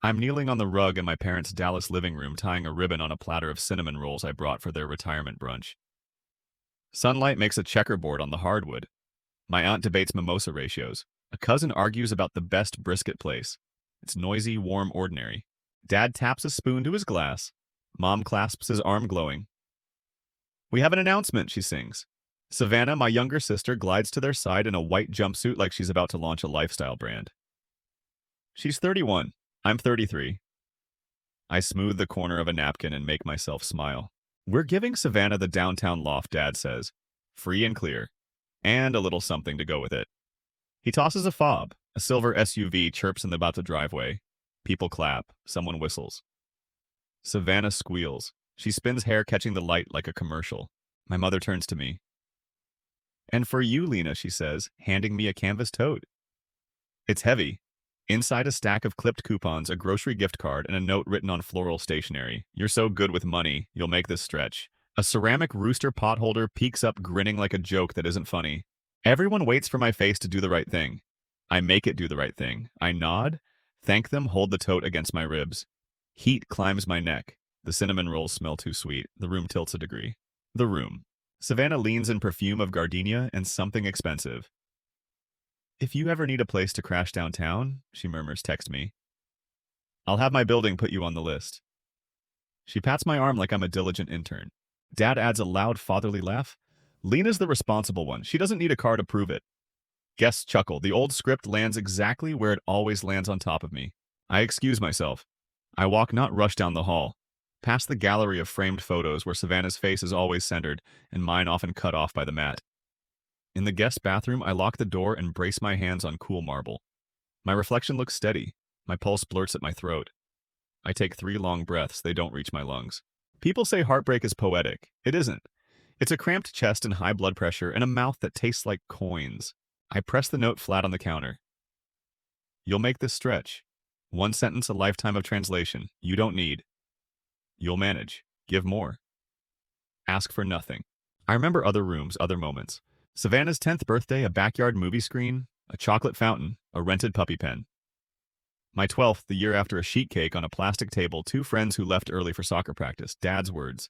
I'm kneeling on the rug in my parents' Dallas living room, tying a ribbon on a platter of cinnamon rolls I brought for their retirement brunch. Sunlight makes a checkerboard on the hardwood. My aunt debates mimosa ratios. A cousin argues about the best brisket place. It's noisy, warm, ordinary. Dad taps a spoon to his glass. Mom clasps his arm, glowing. "We have an announcement," she sings. Savannah, my younger sister, glides to their side in a white jumpsuit like she's about to launch a lifestyle brand. She's 31. I'm 33. I smooth the corner of a napkin and make myself smile. "We're giving Savannah the downtown loft," Dad says. "Free and clear. And a little something to go with it." He tosses a fob. A silver SUV chirps in the about the driveway. People clap. Someone whistles. Savannah squeals. She spins hair, catching the light like a commercial. My mother turns to me. "And for you, Lena," she says, handing me a canvas tote. It's heavy. Inside a stack of clipped coupons, a grocery gift card, and a note written on floral stationery. "You're so good with money, you'll make this stretch." A ceramic rooster potholder peeks up, grinning like a joke that isn't funny. Everyone waits for my face to do the right thing. I make it do the right thing. I nod, thank them, hold the tote against my ribs. Heat climbs my neck. The cinnamon rolls smell too sweet. The room tilts a degree. The room. Savannah leans in perfume of gardenia and something expensive. "If you ever need a place to crash downtown," she murmurs, "text me. I'll have my building put you on the list." She pats my arm like I'm a diligent intern. Dad adds a loud fatherly laugh. "Lena's the responsible one. She doesn't need a car to prove it." Guests chuckle. The old script lands exactly where it always lands, on top of me. I excuse myself. I walk, not rush, down the hall, past the gallery of framed photos where Savannah's face is always centered and mine often cut off by the mat. In the guest bathroom, I lock the door and brace my hands on cool marble. My reflection looks steady. My pulse blurts at my throat. I take 3 long breaths. They don't reach my lungs. People say heartbreak is poetic. It isn't. It's a cramped chest and high blood pressure and a mouth that tastes like coins. I press the note flat on the counter. "You'll make this stretch. 1 sentence, a lifetime of translation. You don't need. You'll manage. Give more. Ask for nothing." I remember other rooms, other moments. Savannah's 10th birthday, a backyard movie screen, a chocolate fountain, a rented puppy pen. My 12th, the year after, a sheet cake on a plastic table, 2 friends who left early for soccer practice. Dad's words.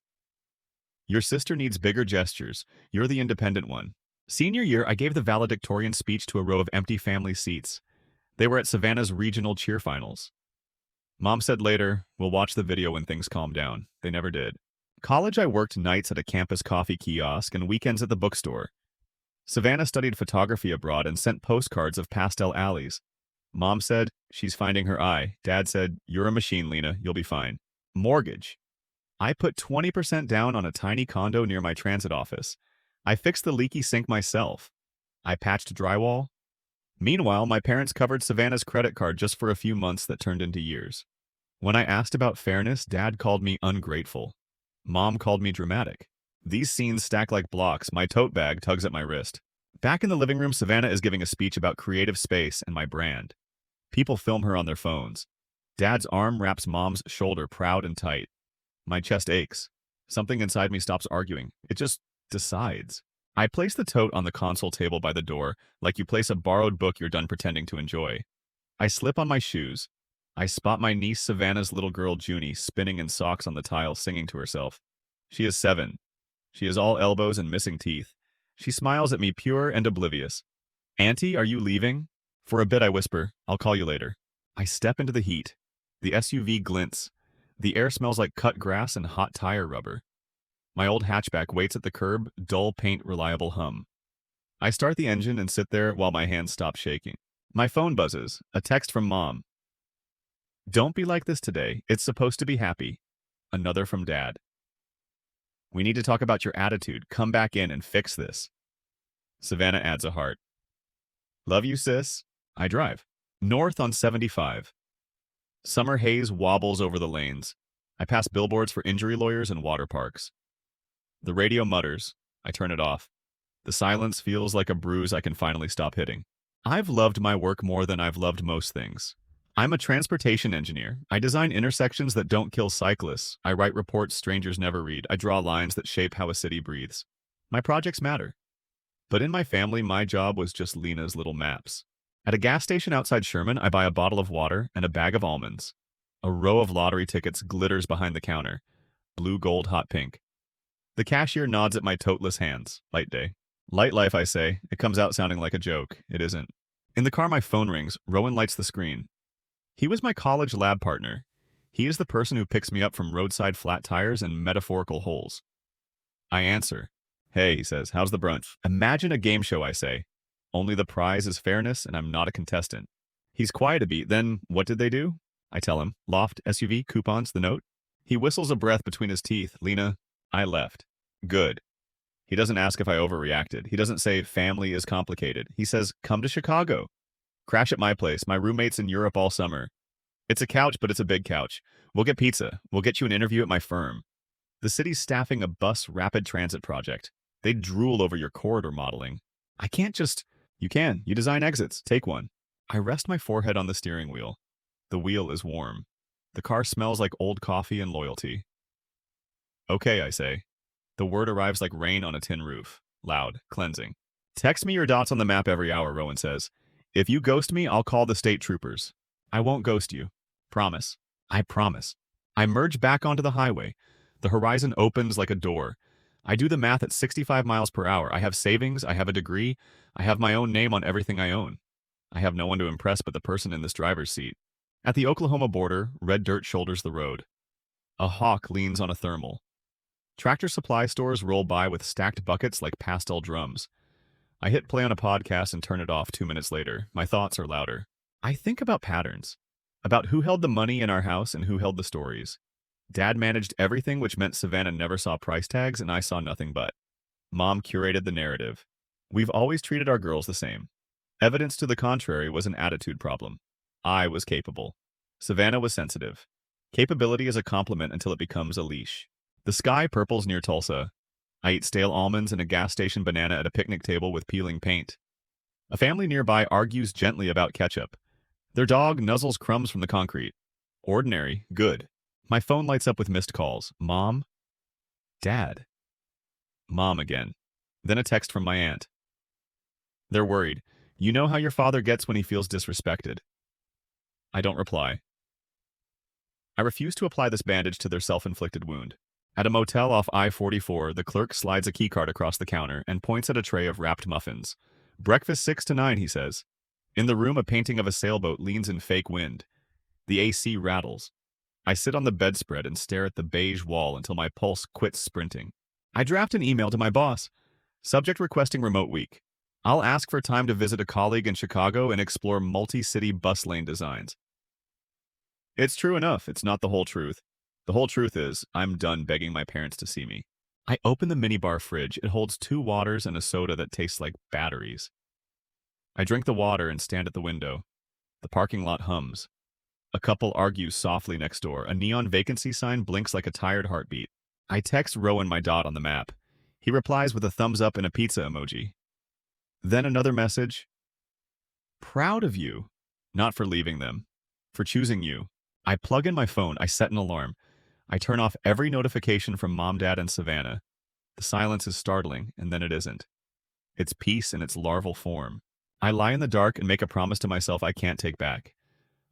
"Your sister needs bigger gestures. You're the independent one." Senior year, I gave the valedictorian speech to a row of empty family seats. They were at Savannah's regional cheer finals. Mom said later, "We'll watch the video when things calm down." They never did. College, I worked nights at a campus coffee kiosk and weekends at the bookstore. Savannah studied photography abroad and sent postcards of pastel alleys. Mom said, "She's finding her eye." Dad said, "You're a machine, Lena. You'll be fine." Mortgage. I put 20% down on a tiny condo near my transit office. I fixed the leaky sink myself. I patched drywall. Meanwhile, my parents covered Savannah's credit card just for a few months that turned into years. When I asked about fairness, Dad called me ungrateful. Mom called me dramatic. These scenes stack like blocks. My tote bag tugs at my wrist. Back in the living room, Savannah is giving a speech about creative space and my brand. People film her on their phones. Dad's arm wraps Mom's shoulder, proud and tight. My chest aches. Something inside me stops arguing. It just decides. I place the tote on the console table by the door, like you place a borrowed book you're done pretending to enjoy. I slip on my shoes. I spot my niece Savannah's little girl Junie spinning in socks on the tile, singing to herself. She is 7. She is all elbows and missing teeth. She smiles at me, pure and oblivious. "Auntie, are you leaving?" For a bit I whisper, "I'll call you later." I step into the heat. The SUV glints. The air smells like cut grass and hot tire rubber. My old hatchback waits at the curb, dull paint, reliable hum. I start the engine and sit there while my hands stop shaking. My phone buzzes, a text from Mom. "Don't be like this today. It's supposed to be happy." Another from Dad. "We need to talk about your attitude. Come back in and fix this." Savannah adds a heart. "Love you, sis." I drive. North on 75. Summer haze wobbles over the lanes. I pass billboards for injury lawyers and water parks. The radio mutters. I turn it off. The silence feels like a bruise I can finally stop hitting. I've loved my work more than I've loved most things. I'm a transportation engineer. I design intersections that don't kill cyclists. I write reports strangers never read. I draw lines that shape how a city breathes. My projects matter. But in my family, my job was just Lena's little maps. At a gas station outside Sherman, I buy a bottle of water and a bag of almonds. A row of lottery tickets glitters behind the counter. Blue, gold, hot pink. The cashier nods at my toteless hands. Light day. Light life, I say. It comes out sounding like a joke. It isn't. In the car, my phone rings. Rowan lights the screen. He was my college lab partner. He is the person who picks me up from roadside flat tires and metaphorical holes. I answer. Hey, he says, how's the brunch? Imagine a game show, I say. Only the prize is fairness, and I'm not a contestant. He's quiet a beat. Then, what did they do? I tell him. Loft, SUV, coupons, the note. He whistles a breath between his teeth. Lena, I left. Good. He doesn't ask if I overreacted. He doesn't say family is complicated. He says, come to Chicago. Crash at my place. My roommate's in Europe all summer. It's a couch, but it's a big couch. We'll get pizza. We'll get you an interview at my firm. The city's staffing a bus rapid transit project. They drool over your corridor modeling. I can't just... You can. You design exits. Take one. I rest my forehead on the steering wheel. The wheel is warm. The car smells like old coffee and loyalty. Okay, I say. The word arrives like rain on a tin roof. Loud, cleansing. Text me your dots on the map every hour, Rowan says. If you ghost me, I'll call the state troopers. I won't ghost you. Promise. I promise. I merge back onto the highway. The horizon opens like a door. I do the math at 65 miles per hour. I have savings. I have a degree. I have my own name on everything I own. I have no one to impress but the person in this driver's seat. At the Oklahoma border, red dirt shoulders the road. A hawk leans on a thermal. Tractor Supply stores roll by with stacked buckets like pastel drums. I hit play on a podcast and turn it off 2 minutes later. My thoughts are louder. I think about patterns. About who held the money in our house and who held the stories. Dad managed everything, which meant Savannah never saw price tags and I saw nothing but. Mom curated the narrative. We've always treated our girls the same. Evidence to the contrary was an attitude problem. I was capable. Savannah was sensitive. Capability is a compliment until it becomes a leash. The sky purples near Tulsa. I eat stale almonds and a gas station banana at a picnic table with peeling paint. A family nearby argues gently about ketchup. Their dog nuzzles crumbs from the concrete. Ordinary, good. My phone lights up with missed calls. Mom? Dad? Mom again. Then a text from my aunt. They're worried. You know how your father gets when he feels disrespected. I don't reply. I refuse to apply this bandage to their self-inflicted wound. At a motel off I-44, the clerk slides a keycard across the counter and points at a tray of wrapped muffins. Breakfast 6 to 9, he says. In the room, a painting of a sailboat leans in fake wind. The AC rattles. I sit on the bedspread and stare at the beige wall until my pulse quits sprinting. I draft an email to my boss. Subject requesting remote week. I'll ask for time to visit a colleague in Chicago and explore multi-city bus lane designs. It's true enough. It's not the whole truth. The whole truth is, I'm done begging my parents to see me. I open the minibar fridge. It holds 2 waters and a soda that tastes like batteries. I drink the water and stand at the window. The parking lot hums. A couple argues softly next door. A neon vacancy sign blinks like a tired heartbeat. I text Rowan my dot on the map. He replies with a thumbs up and a pizza emoji. Then another message. Proud of you. Not for leaving them. For choosing you. I plug in my phone. I set an alarm. I turn off every notification from Mom, Dad, and Savannah. The silence is startling, and then it isn't. It's peace in its larval form. I lie in the dark and make a promise to myself I can't take back.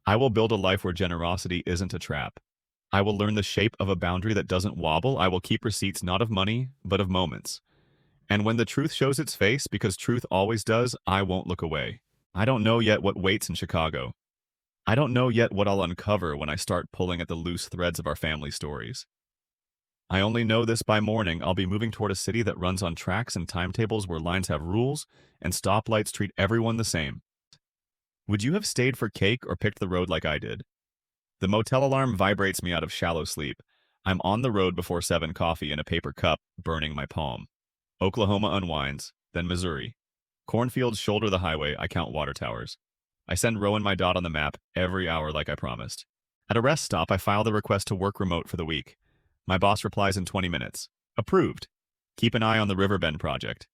I will build a life where generosity isn't a trap. I will learn the shape of a boundary that doesn't wobble. I will keep receipts not of money, but of moments. And when the truth shows its face, because truth always does, I won't look away. I don't know yet what waits in Chicago. I don't know yet what I'll uncover when I start pulling at the loose threads of our family stories. I only know this by morning. I'll be moving toward a city that runs on tracks and timetables where lines have rules and stoplights treat everyone the same. Would you have stayed for cake or picked the road like I did? The motel alarm vibrates me out of shallow sleep. I'm on the road before 7, coffee in a paper cup, burning my palm. Oklahoma unwinds, then Missouri. Cornfields shoulder the highway. I count water towers. I send Rowan my dot on the map every hour like I promised. At a rest stop, I file the request to work remote for the week. My boss replies in 20 minutes. Approved. Keep an eye on the Riverbend project.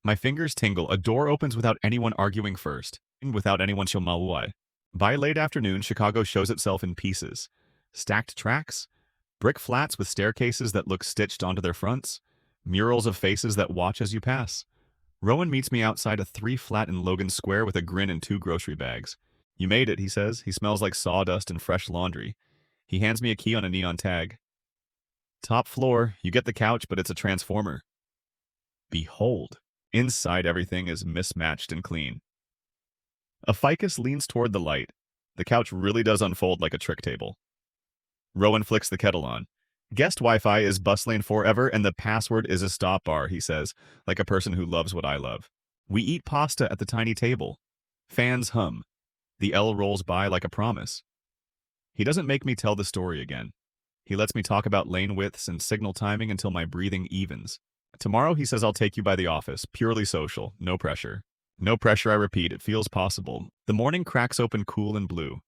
My fingers tingle. A door opens without anyone arguing first. Without anyone shomawai. By late afternoon, Chicago shows itself in pieces. Stacked tracks, brick flats with staircases that look stitched onto their fronts, murals of faces that watch as you pass. Rowan meets me outside a 3 flat in Logan Square with a grin and 2 grocery bags. You made it, he says. He smells like sawdust and fresh laundry. He hands me a key on a neon tag. Top floor, you get the couch, but it's a transformer. Behold, inside everything is mismatched and clean. A ficus leans toward the light. The couch really does unfold like a trick table. Rowan flicks the kettle on. Guest Wi-Fi is bustling forever, and the password is a stop bar, he says, like a person who loves what I love. We eat pasta at the tiny table. Fans hum. The L rolls by like a promise. He doesn't make me tell the story again. He lets me talk about lane widths and signal timing until my breathing evens. Tomorrow, he says, I'll take you by the office. Purely social. No pressure. No pressure, I repeat. It feels possible. The morning cracks open cool and blue.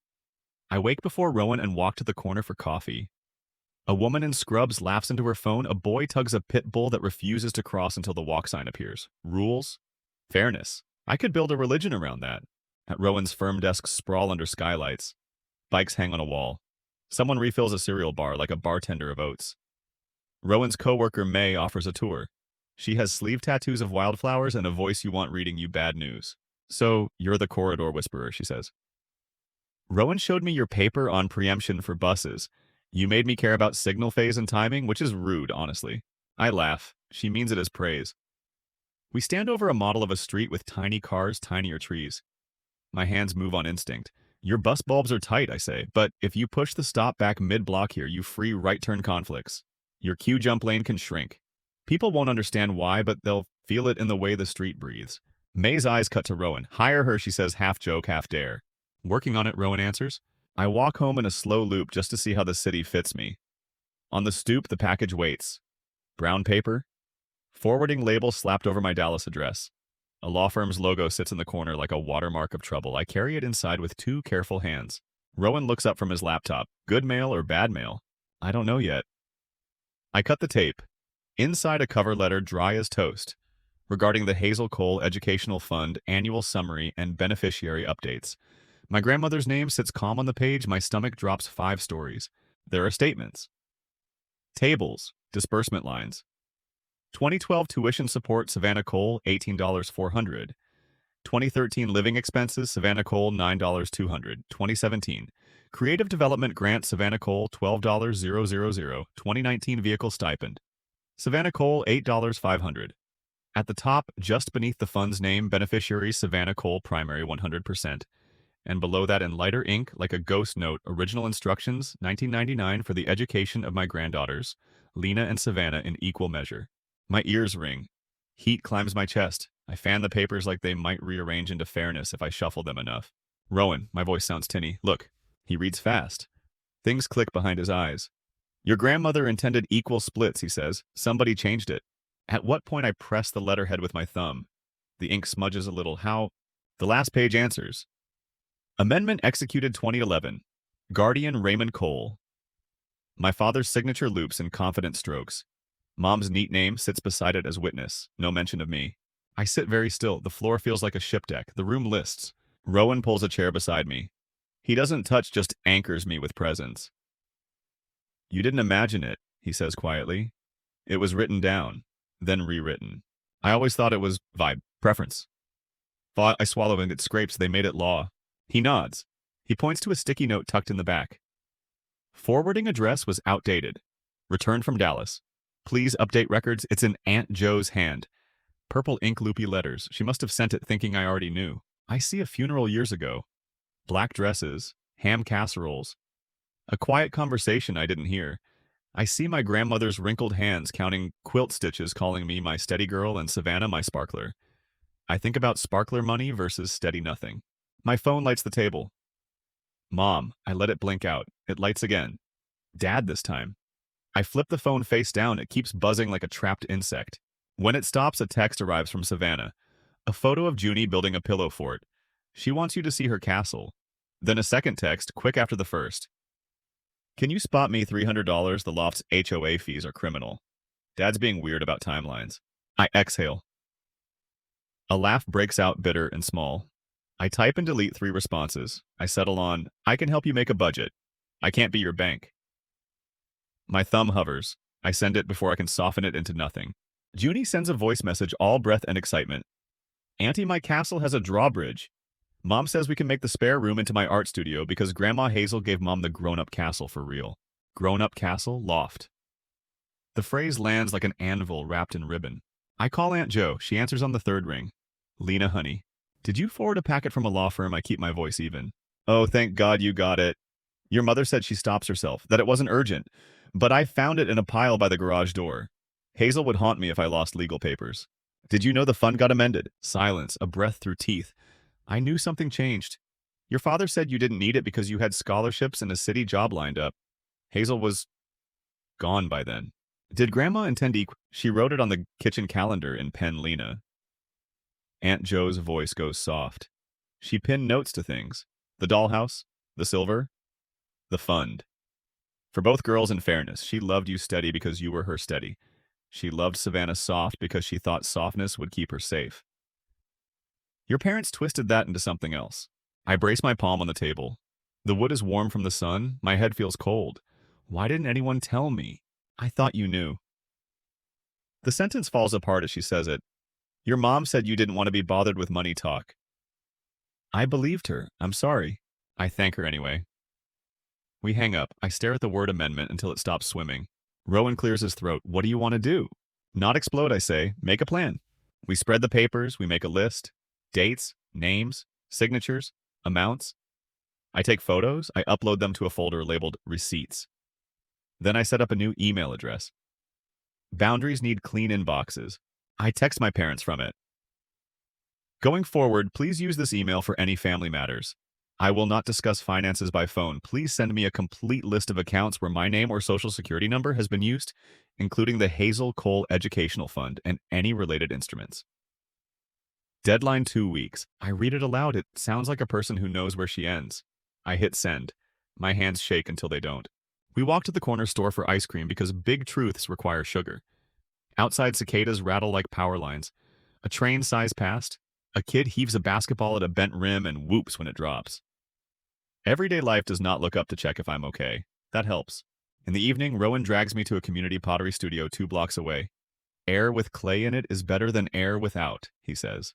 I wake before Rowan and walk to the corner for coffee. A woman in scrubs laughs into her phone. A boy tugs a pit bull that refuses to cross until the walk sign appears. Rules? Fairness. I could build a religion around that. At Rowan's firm desks sprawl under skylights. Bikes hang on a wall. Someone refills a cereal bar like a bartender of oats. Rowan's coworker May offers a tour. She has sleeve tattoos of wildflowers and a voice you want reading you bad news. So, you're the corridor whisperer, she says. Rowan showed me your paper on preemption for buses. You made me care about signal phase and timing, which is rude, honestly. I laugh. She means it as praise. We stand over a model of a street with tiny cars, tinier trees. My hands move on instinct. Your bus bulbs are tight, I say, but if you push the stop back mid-block here, you free right-turn conflicts. Your queue jump lane can shrink. People won't understand why, but they'll feel it in the way the street breathes. May's eyes cut to Rowan. Hire her, she says, half joke, half dare. Working on it, Rowan answers. I walk home in a slow loop just to see how the city fits me. On the stoop, the package waits. Brown paper. Forwarding label slapped over my Dallas address. A law firm's logo sits in the corner like a watermark of trouble. I carry it inside with 2 careful hands. Rowan looks up from his laptop. Good mail or bad mail? I don't know yet. I cut the tape. Inside a cover letter dry as toast, regarding the Hazel Cole Educational Fund annual summary and beneficiary updates. My grandmother's name sits calm on the page. My stomach drops 5 stories. There are statements. Tables, disbursement lines. 2012 tuition support, Savannah Cole, $18,400. 2013 living expenses, Savannah Cole, $9,200. 2017 creative development grant, Savannah Cole, $12,000. 2019 vehicle stipend, Savannah Cole, $8,500. At the top, just beneath the fund's name, beneficiary Savannah Cole, primary 100%. And below that in lighter ink, like a ghost note, original instructions, 1999 for the education of my granddaughters, Lena and Savannah in equal measure. My ears ring. Heat climbs my chest. I fan the papers like they might rearrange into fairness if I shuffle them enough. Rowan, my voice sounds tinny. Look, he reads fast. Things click behind his eyes. Your grandmother intended equal splits, he says. Somebody changed it. At what point I press the letterhead with my thumb. The ink smudges a little. How? The last page answers. Amendment executed 2011. Guardian Raymond Cole. My father's signature loops in confident strokes. Mom's neat name sits beside it as witness. No mention of me. I sit very still. The floor feels like a ship deck. The room lists. Rowan pulls a chair beside me. He doesn't touch, just anchors me with presence. You didn't imagine it, he says quietly. It was written down, then rewritten. I always thought it was vibe, preference. Thought I swallowed and it scrapes, they made it law. He nods. He points to a sticky note tucked in the back. Forwarding address was outdated. Returned from Dallas. Please update records. It's in Aunt Joe's hand. Purple ink loopy letters. She must have sent it thinking I already knew. I see a funeral years ago. Black dresses. Ham casseroles. A quiet conversation I didn't hear. I see my grandmother's wrinkled hands counting quilt stitches, calling me my steady girl and Savannah my sparkler. I think about sparkler money versus steady nothing. My phone lights the table. Mom, I let it blink out. It lights again. Dad this time. I flip the phone face down. It keeps buzzing like a trapped insect. When it stops, a text arrives from Savannah. A photo of Junie building a pillow fort. She wants you to see her castle. Then a second text, quick after the first. Can you spot me $300? The Loft's HOA fees are criminal. Dad's being weird about timelines. I exhale. A laugh breaks out, bitter and small. I type and delete 3 responses. I settle on, I can help you make a budget. I can't be your bank. My thumb hovers. I send it before I can soften it into nothing. Junie sends a voice message, all breath and excitement. Auntie, my castle has a drawbridge. Mom says we can make the spare room into my art studio because Grandma Hazel gave Mom the grown-up castle for real. Grown-up castle, loft. The phrase lands like an anvil wrapped in ribbon. I call Aunt Jo. She answers on the third ring. Lena, honey. Did you forward a packet from a law firm? I keep my voice even. Oh, thank God you got it. Your mother said she stops herself, that it wasn't urgent, but I found it in a pile by the garage door. Hazel would haunt me if I lost legal papers. Did you know the fund got amended? Silence, a breath through teeth. I knew something changed. Your father said you didn't need it because you had scholarships and a city job lined up. Hazel was gone by then. Did Grandma intend She wrote it on the kitchen calendar in pen Lena. Aunt Jo's voice goes soft. She pinned notes to things. The dollhouse, the silver, the fund. For both girls, in fairness, she loved you steady because you were her steady. She loved Savannah soft because she thought softness would keep her safe. Your parents twisted that into something else. I brace my palm on the table. The wood is warm from the sun. My head feels cold. Why didn't anyone tell me? I thought you knew. The sentence falls apart as she says it. Your mom said you didn't want to be bothered with money talk. I believed her. I'm sorry. I thank her anyway. We hang up. I stare at the word amendment until it stops swimming. Rowan clears his throat. What do you want to do? Not explode, I say. Make a plan. We spread the papers. We make a list. Dates, names, signatures, amounts. I take photos. I upload them to a folder labeled Receipts. Then I set up a new email address. Boundaries need clean inboxes. I text my parents from it. Going forward, please use this email for any family matters. I will not discuss finances by phone. Please send me a complete list of accounts where my name or social security number has been used, including the Hazel Cole Educational Fund and any related instruments. Deadline 2 weeks. I read it aloud. It sounds like a person who knows where she ends. I hit send. My hands shake until they don't. We walk to the corner store for ice cream because big truths require sugar. Outside, cicadas rattle like power lines. A train sighs past. A kid heaves a basketball at a bent rim and whoops when it drops. Everyday life does not look up to check if I'm okay. That helps. In the evening, Rowan drags me to a community pottery studio 2 blocks away. Air with clay in it is better than air without, he says.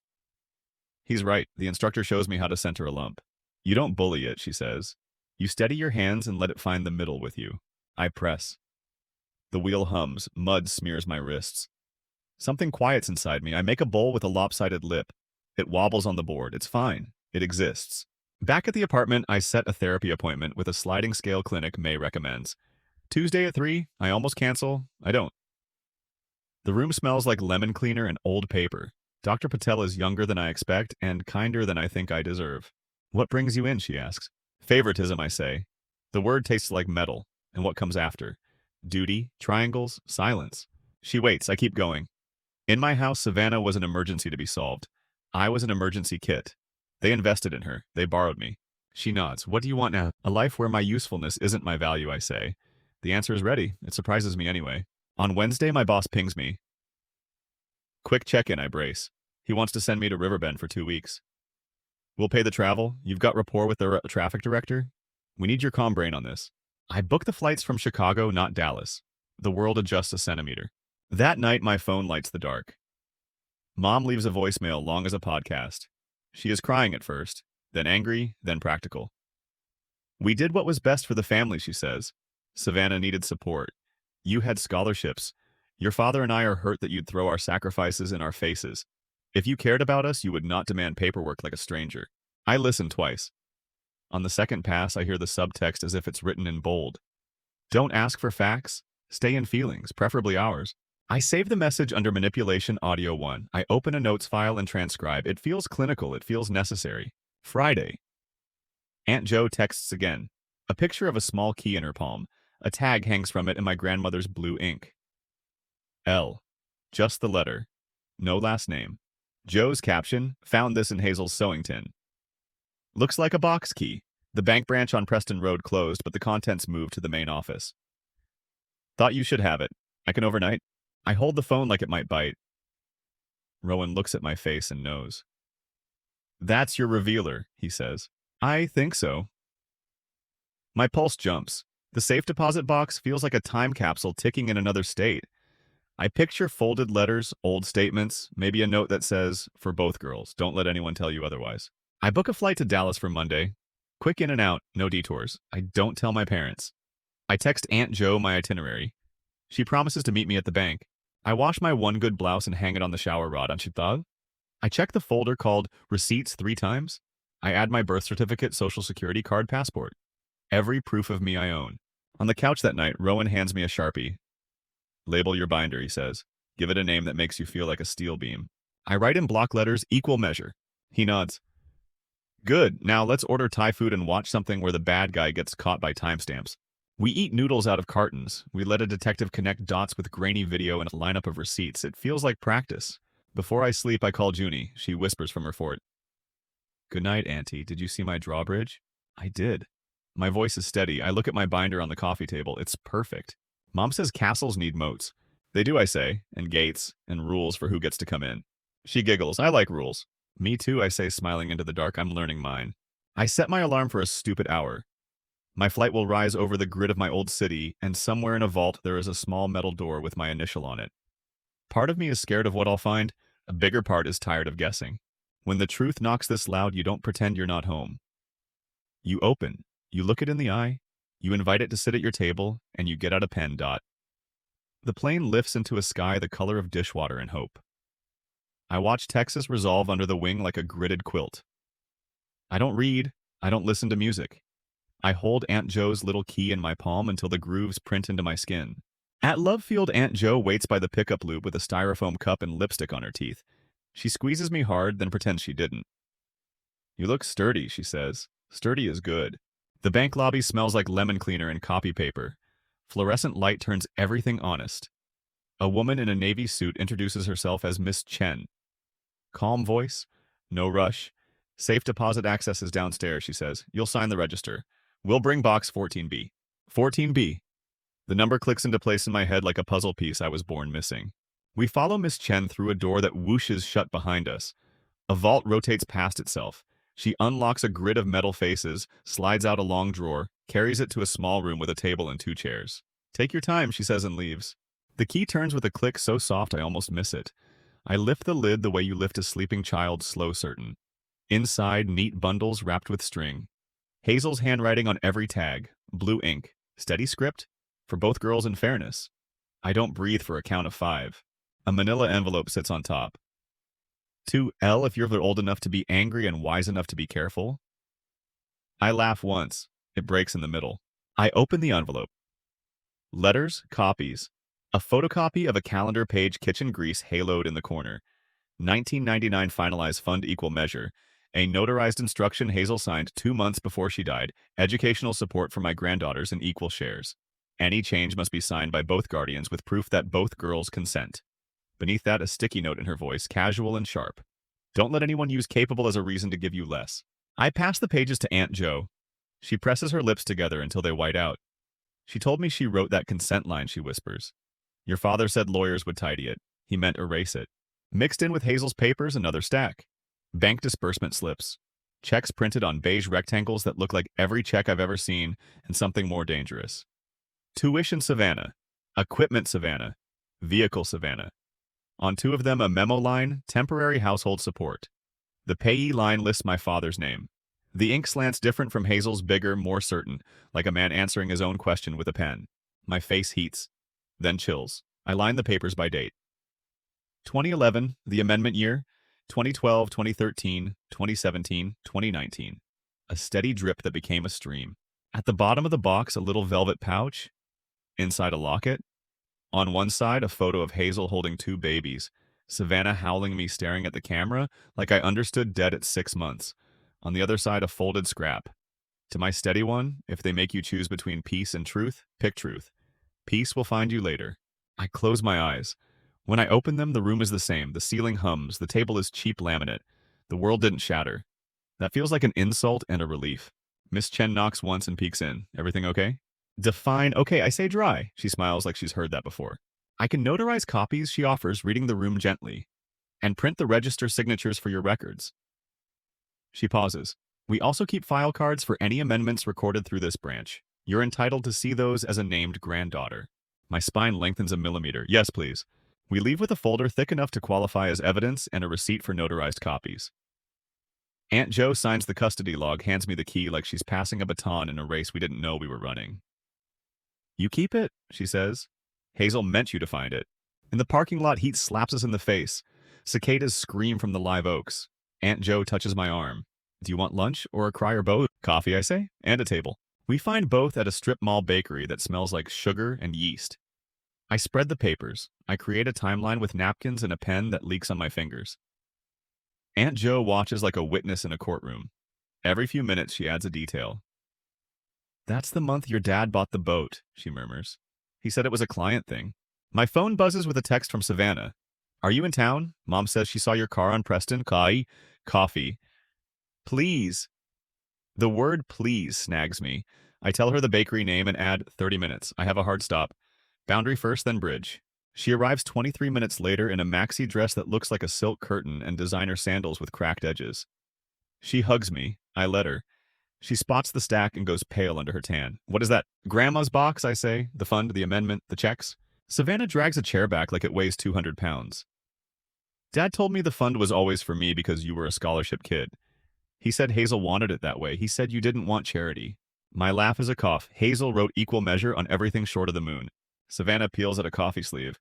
He's right. The instructor shows me how to center a lump. You don't bully it, she says. You steady your hands and let it find the middle with you. I press. The wheel hums. Mud smears my wrists. Something quiets inside me. I make a bowl with a lopsided lip. It wobbles on the board. It's fine. It exists. Back at the apartment, I set a therapy appointment with a sliding scale clinic May recommends. Tuesday at 3, I almost cancel. I don't. The room smells like lemon cleaner and old paper. Dr. Patel is younger than I expect and kinder than I think I deserve. What brings you in, she asks. Favoritism, I say. The word tastes like metal. And what comes after? Duty, triangles, silence. She waits. I keep going. In my house, Savannah was an emergency to be solved. I was an emergency kit. They invested in her. They borrowed me. She nods. What do you want now? A life where my usefulness isn't my value, I say. The answer is ready. It surprises me anyway. On Wednesday, my boss pings me. Quick check-in, I brace. He wants to send me to Riverbend for 2 weeks. We'll pay the travel. You've got rapport with the traffic director. We need your calm brain on this. I booked the flights from Chicago, not Dallas. The world adjusts a centimeter. That night, my phone lights the dark. Mom leaves a voicemail long as a podcast. She is crying at first, then angry, then practical. We did what was best for the family, she says. Savannah needed support. You had scholarships. Your father and I are hurt that you'd throw our sacrifices in our faces. If you cared about us, you would not demand paperwork like a stranger. I listened twice. On the second pass, I hear the subtext as if it's written in bold. Don't ask for facts. Stay in feelings, preferably ours. I save the message under Manipulation Audio 1. I open a notes file and transcribe. It feels clinical. It feels necessary. Friday. Aunt Jo texts again. A picture of a small key in her palm. A tag hangs from it in my grandmother's blue ink. L. Just the letter. No last name. Joe's caption, found this in Hazel's sewing tin. Looks like a box key. The bank branch on Preston Road closed, but the contents moved to the main office. Thought you should have it. I can overnight. I hold the phone like it might bite. Rowan looks at my face and knows. That's your revealer, he says. I think so. My pulse jumps. The safe deposit box feels like a time capsule ticking in another state. I picture folded letters, old statements, maybe a note that says, for both girls, don't let anyone tell you otherwise. I book a flight to Dallas for Monday. Quick in and out, no detours. I don't tell my parents. I text Aunt Jo my itinerary. She promises to meet me at the bank. I wash my one good blouse and hang it on the shower rod on Chital. I check the folder called Receipts 3 times. I add my birth certificate, social security card, passport. Every proof of me I own. On the couch that night, Rowan hands me a Sharpie. Label your binder, he says. Give it a name that makes you feel like a steel beam. I write in block letters, equal measure. He nods. Good, now let's order Thai food and watch something where the bad guy gets caught by timestamps. We eat noodles out of cartons. We let a detective connect dots with grainy video and a lineup of receipts. It feels like practice. Before I sleep, I call Junie. She whispers from her fort. Good night, Auntie. Did you see my drawbridge? I did. My voice is steady. I look at my binder on the coffee table. It's perfect. Mom says castles need moats. They do, I say, and gates, and rules for who gets to come in. She giggles. I like rules. Me too, I say, smiling into the dark. I'm learning mine. I set my alarm for a stupid hour. My flight will rise over the grid of my old city, and somewhere in a vault there is a small metal door with my initial on it. Part of me is scared of what I'll find. A bigger part is tired of guessing. When the truth knocks this loud, you don't pretend you're not home. You open. You look it in the eye. You invite it to sit at your table, and you get out a pen. The plane lifts into a sky the color of dishwater and hope. I watch Texas resolve under the wing like a gridded quilt. I don't read. I don't listen to music. I hold Aunt Jo's little key in my palm until the grooves print into my skin. At Love Field, Aunt Jo waits by the pickup loop with a styrofoam cup and lipstick on her teeth. She squeezes me hard, then pretends she didn't. You look sturdy, she says. Sturdy is good. The bank lobby smells like lemon cleaner and copy paper. Fluorescent light turns everything honest. A woman in a navy suit introduces herself as Miss Chen. Calm voice, no rush. Safe deposit access is downstairs, she says. You'll sign the register. We'll bring box 14B. 14B. The number clicks into place in my head like a puzzle piece I was born missing. We follow Miss Chen through a door that whooshes shut behind us. A vault rotates past itself. She unlocks a grid of metal faces, slides out a long drawer, carries it to a small room with a table and 2 chairs. Take your time, she says, and leaves. The key turns with a click so soft I almost miss it. I lift the lid the way you lift a sleeping child, slow certain. Inside, neat bundles wrapped with string. Hazel's handwriting on every tag. Blue ink. Steady script? For both girls in fairness. I don't breathe for a count of 5. A manila envelope sits on top. To L if you're old enough to be angry and wise enough to be careful. I laugh once. It breaks in the middle. I open the envelope. Letters, copies. A photocopy of a calendar page, kitchen grease haloed in the corner. 1999 finalized fund equal measure. A notarized instruction Hazel signed 2 months before she died. Educational support for my granddaughters in equal shares. Any change must be signed by both guardians with proof that both girls consent. Beneath that, a sticky note in her voice, casual and sharp. Don't let anyone use capable as a reason to give you less. I pass the pages to Aunt Jo. She presses her lips together until they white out. She told me she wrote that consent line, she whispers. Your father said lawyers would tidy it. He meant erase it. Mixed in with Hazel's papers, another stack. Bank disbursement slips. Checks printed on beige rectangles that look like every check I've ever seen, and something more dangerous. Tuition Savannah. Equipment Savannah. Vehicle Savannah. On 2 of them, a memo line, temporary household support. The payee line lists my father's name. The ink slants different from Hazel's, bigger, more certain, like a man answering his own question with a pen. My face heats, then chills. I line the papers by date. 2011, the amendment year, 2012, 2013, 2017, 2019. A steady drip that became a stream. At the bottom of the box, a little velvet pouch. Inside a locket. On one side, a photo of Hazel holding 2 babies. Savannah howling me, staring at the camera like I understood dead at 6 months. On the other side, a folded scrap. To my steady one, if they make you choose between peace and truth, pick truth. Peace will find you later. I close my eyes. When I open them, the room is the same. The ceiling hums. The table is cheap laminate. The world didn't shatter. That feels like an insult and a relief. Miss Chen knocks once and peeks in. Everything okay? Define, okay, I say dry. She smiles like she's heard that before. I can notarize copies, she offers, reading the room gently. And print the register signatures for your records. She pauses. We also keep file cards for any amendments recorded through this branch. You're entitled to see those as a named granddaughter. My spine lengthens a millimeter. Yes, please. We leave with a folder thick enough to qualify as evidence and a receipt for notarized copies. Aunt Jo signs the custody log, hands me the key like she's passing a baton in a race we didn't know we were running. You keep it, she says. Hazel meant you to find it. In the parking lot, heat slaps us in the face. Cicadas scream from the live oaks. Aunt Jo touches my arm. Do you want lunch or a cry or both? Coffee, I say, and a table. We find both at a strip mall bakery that smells like sugar and yeast. I spread the papers. I create a timeline with napkins and a pen that leaks on my fingers. Aunt Jo watches like a witness in a courtroom. Every few minutes, she adds a detail. That's the month your dad bought the boat, she murmurs. He said it was a client thing. My phone buzzes with a text from Savannah. Are you in town? Mom says she saw your car on Preston. Coffee. Please. The word please snags me. I tell her the bakery name and add 30 minutes. I have a hard stop. Boundary first, then bridge. She arrives 23 minutes later in a maxi dress that looks like a silk curtain and designer sandals with cracked edges. She hugs me. I let her. She spots the stack and goes pale under her tan. What is that? Grandma's box, I say. The fund, the amendment, the checks. Savannah drags a chair back like it weighs 200 pounds. Dad told me the fund was always for me because you were a scholarship kid. He said Hazel wanted it that way. He said you didn't want charity. My laugh is a cough. Hazel wrote equal measure on everything short of the moon. Savannah peels at a coffee sleeve.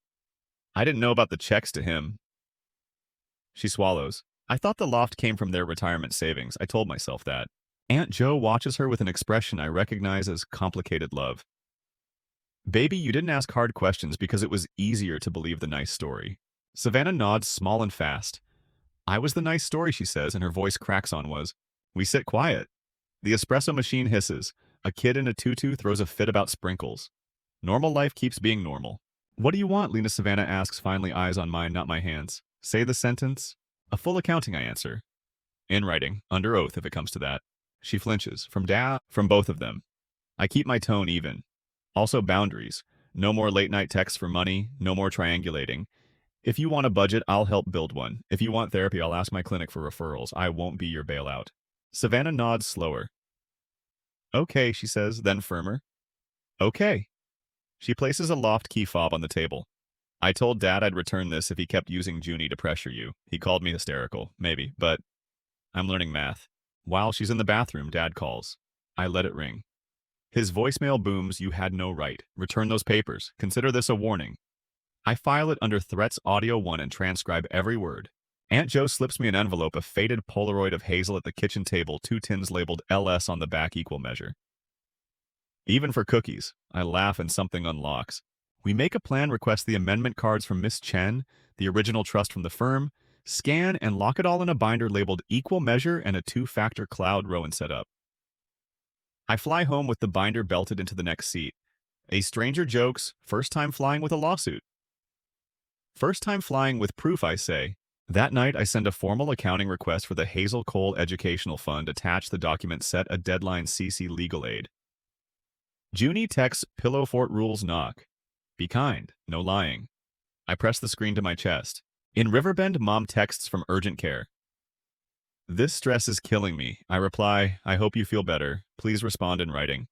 I didn't know about the checks to him. She swallows. I thought the loft came from their retirement savings. I told myself that. Aunt Jo watches her with an expression I recognize as complicated love. Baby, you didn't ask hard questions because it was easier to believe the nice story. Savannah nods small and fast. I was the nice story, she says, and her voice cracks on was. We sit quiet. The espresso machine hisses. A kid in a tutu throws a fit about sprinkles. Normal life keeps being normal. What do you want? Lena Savannah asks, finally eyes on mine, not my hands. Say the sentence. A full accounting, I answer. In writing, under oath if it comes to that. She flinches. From both of them. I keep my tone even. Also boundaries. No more late night texts for money, no more triangulating. If you want a budget, I'll help build one. If you want therapy, I'll ask my clinic for referrals. I won't be your bailout. Savannah nods slower. Okay, she says, then firmer. Okay. She places a Loft key fob on the table. I told Dad I'd return this if he kept using Junie to pressure you. He called me hysterical, maybe, but I'm learning math. While she's in the bathroom, Dad calls. I let it ring. His voicemail booms, you had no right. Return those papers. Consider this a warning. I file it under Threats Audio 1 and transcribe every word. Aunt Jo slips me an envelope, a faded Polaroid of Hazel at the kitchen table, 2 tins labeled LS on the back, equal measure. Even for cookies, I laugh and something unlocks. We make a plan, request the amendment cards from Miss Chen, the original trust from the firm, scan and lock it all in a binder labeled equal measure and a 2-factor cloud Rowan set up. I fly home with the binder belted into the next seat. A stranger jokes, first time flying with a lawsuit. First time flying with proof, I say. That night, I send a formal accounting request for the Hazel Cole Educational Fund. Attach the document, set a deadline, CC legal aid. Junie texts, Pillow Fort rules knock. Be kind, no lying. I press the screen to my chest. In Riverbend, Mom texts from urgent care. This stress is killing me. I reply, I hope you feel better. Please respond in writing.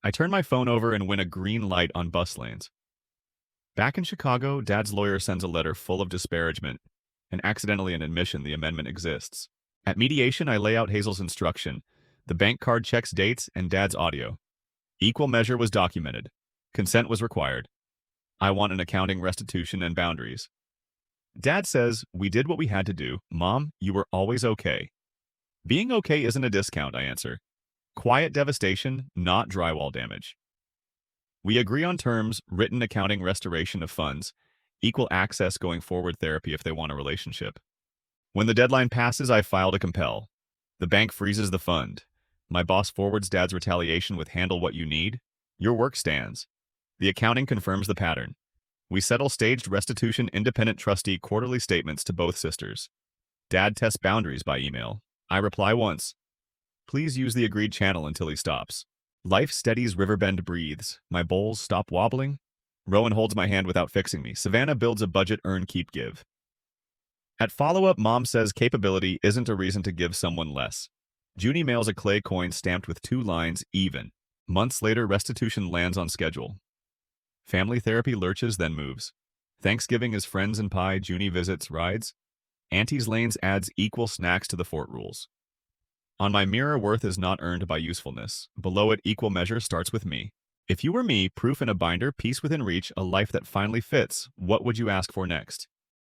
I turn my phone over and win a green light on bus lanes. Back in Chicago, Dad's lawyer sends a letter full of disparagement, and accidentally an admission the amendment exists. At mediation, I lay out Hazel's instruction, the bank card checks dates, and Dad's audio. Equal measure was documented. Consent was required. I want an accounting, restitution, and boundaries. Dad says, we did what we had to do. Mom, you were always okay. Being okay isn't a discount, I answer. Quiet devastation, not drywall damage. We agree on terms, written accounting, restoration of funds, equal access going forward, therapy if they want a relationship. When the deadline passes, I file to compel. The bank freezes the fund. My boss forwards Dad's retaliation with handle what you need. Your work stands. The accounting confirms the pattern. We settle staged restitution independent trustee quarterly statements to both sisters. Dad tests boundaries by email. I reply once. Please use the agreed channel until he stops. Life steadies, Riverbend breathes. My bowls stop wobbling. Rowan holds my hand without fixing me. Savannah builds a budget, earn, keep, give. At follow-up, Mom says capability isn't a reason to give someone less. Junie mails a clay coin stamped with 2 lines, even. Months later, restitution lands on schedule. Family therapy lurches, then moves. Thanksgiving is friends and pie. Junie visits, rides. Auntie's lanes adds equal snacks to the fort rules. On my mirror, worth is not earned by usefulness. Below it, equal measure starts with me. If you were me, proof in a binder, peace within reach, a life that finally fits, what would you ask for next?